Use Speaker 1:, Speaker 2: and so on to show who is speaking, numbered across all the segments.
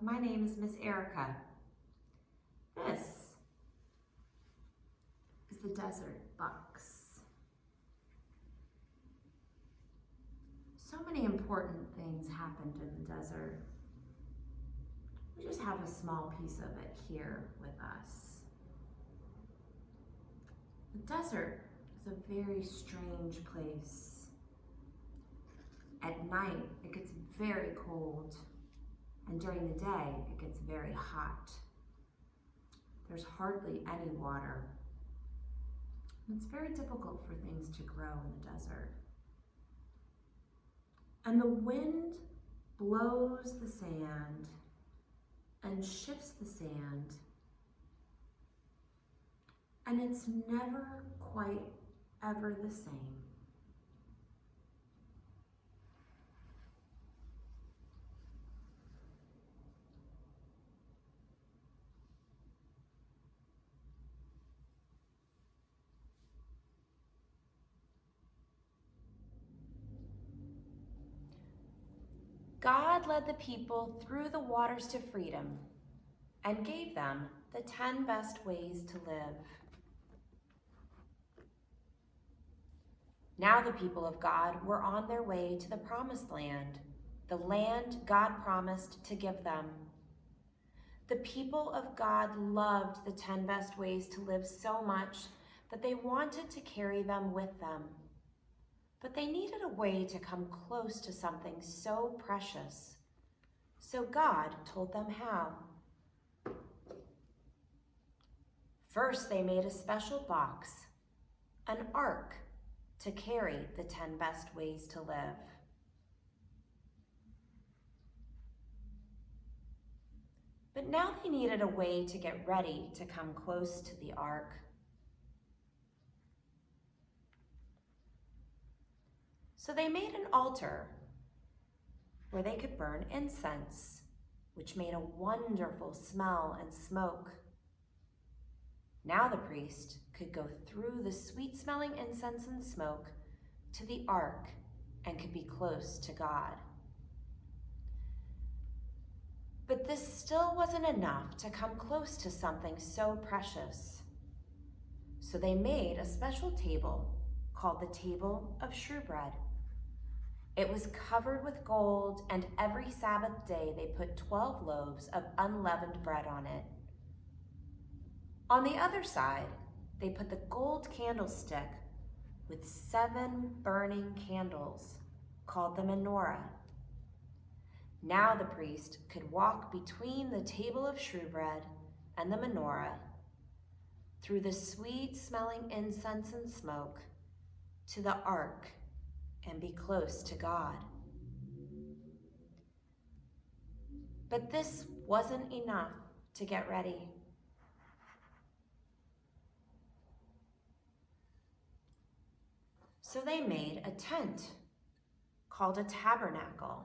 Speaker 1: my name is Miss Erika. This is the desert box. So many important things happened in the desert. We just have a small piece of it here with us. The desert is a very strange place. At night, it gets very cold, and during the day, it gets very hot. There's hardly any water. It's very difficult for things to grow in the desert. And the wind blows the sand and shifts the sand, and it's never quite ever the same. God led the people through the waters to freedom and gave them the 10 best ways to live. Now the people of God were on their way to the promised land, the land God promised to give them. The people of God loved the 10 best ways to live so much that they wanted to carry them with them. But they needed a way to come close to something so precious. So God told them how. First, they made a special box, an ark, to carry the 10 best ways to live. But now they needed a way to get ready to come close to the ark. So they made an altar where they could burn incense, which made a wonderful smell and smoke. Now the priest could go through the sweet-smelling incense and smoke to the ark and could be close to God. But this still wasn't enough to come close to something so precious. So they made a special table called the table of shewbread. It was covered with gold, and every Sabbath day they put 12 loaves of unleavened bread on it. On the other side, they put the gold candlestick with 7 burning candles, called the menorah. Now the priest could walk between the table of shewbread and the menorah, through the sweet-smelling incense and smoke, to the ark, and be close to God. But this wasn't enough to get ready. So they made a tent called a tabernacle.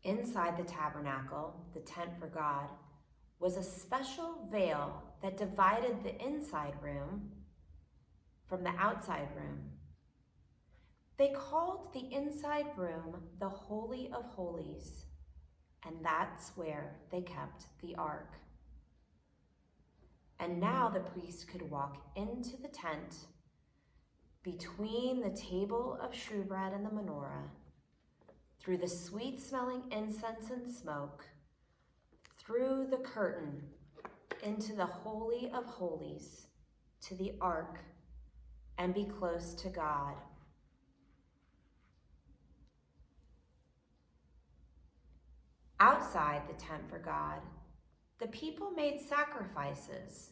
Speaker 1: Inside the tabernacle, the tent for God, was a special veil that divided the inside room from the outside room. They called the inside room the Holy of Holies, and that's where they kept the ark. And now the priest could walk into the tent between the table of shewbread and the menorah, through the sweet-smelling incense and smoke, through the curtain into the Holy of Holies, to the ark, and be close to God. Outside the tent for God the people made sacrifices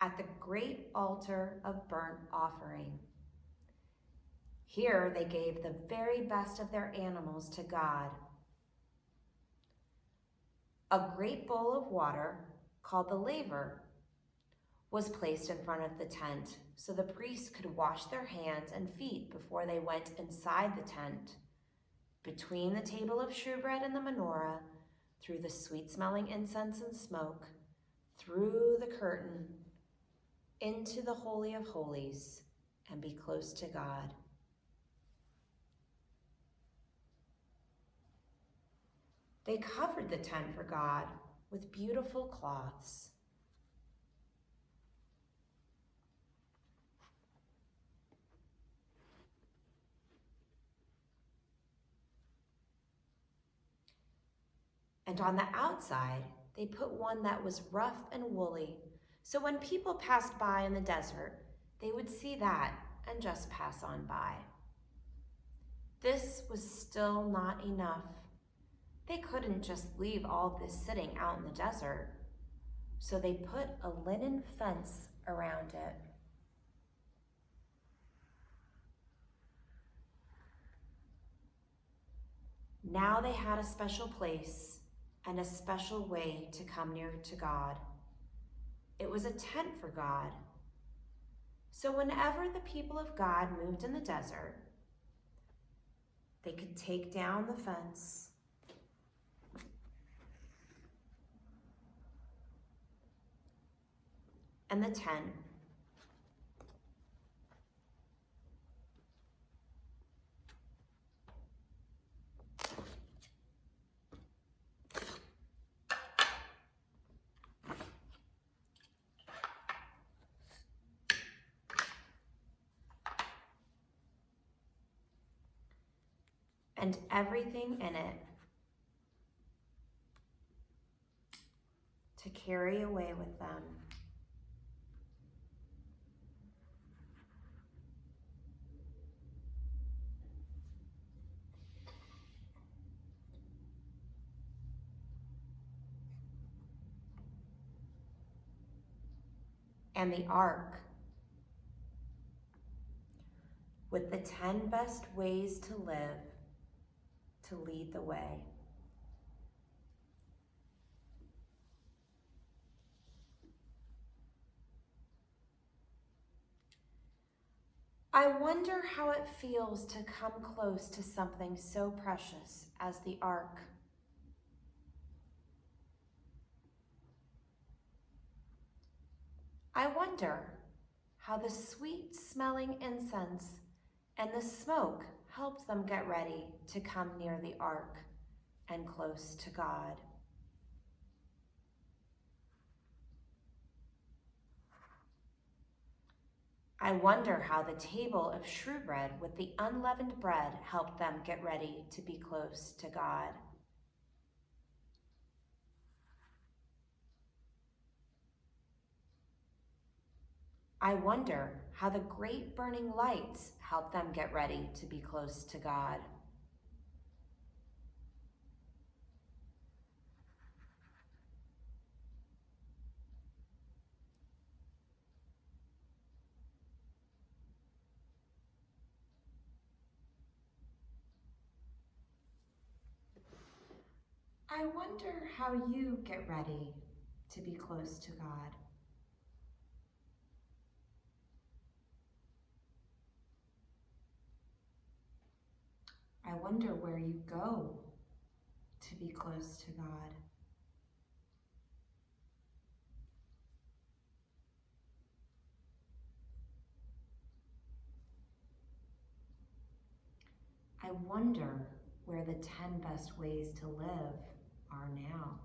Speaker 1: at the great altar of burnt offering. Here they gave the very best of their animals to God. A great bowl of water, called the laver, was placed in front of the tent so the priests could wash their hands and feet before they went inside the tent, between the table of shewbread and the menorah, through the sweet-smelling incense and smoke, through the curtain, into the Holy of Holies, and be close to God. They covered the tent for God with beautiful cloths. And on the outside, they put one that was rough and woolly, so when people passed by in the desert, they would see that and just pass on by. This was still not enough. They couldn't just leave all this sitting out in the desert, so they put a linen fence around it. Now they had a special place and a special way to come near to God. It was a tent for God. So whenever the people of God moved in the desert, they could take down the fence and the tent and everything in it to carry away with them. And the ark, with the 10 best ways to live, to lead the way. I wonder how it feels to come close to something so precious as the ark. I wonder how the sweet-smelling incense and the smoke helped them get ready to come near the ark and close to God. I wonder how the table of shewbread with the unleavened bread helped them get ready to be close to God. I wonder how the great burning lights helped them get ready to be close to God. I wonder how you get ready to be close to God. I wonder where you go to be close to God. I wonder where the 10 best ways to live are now.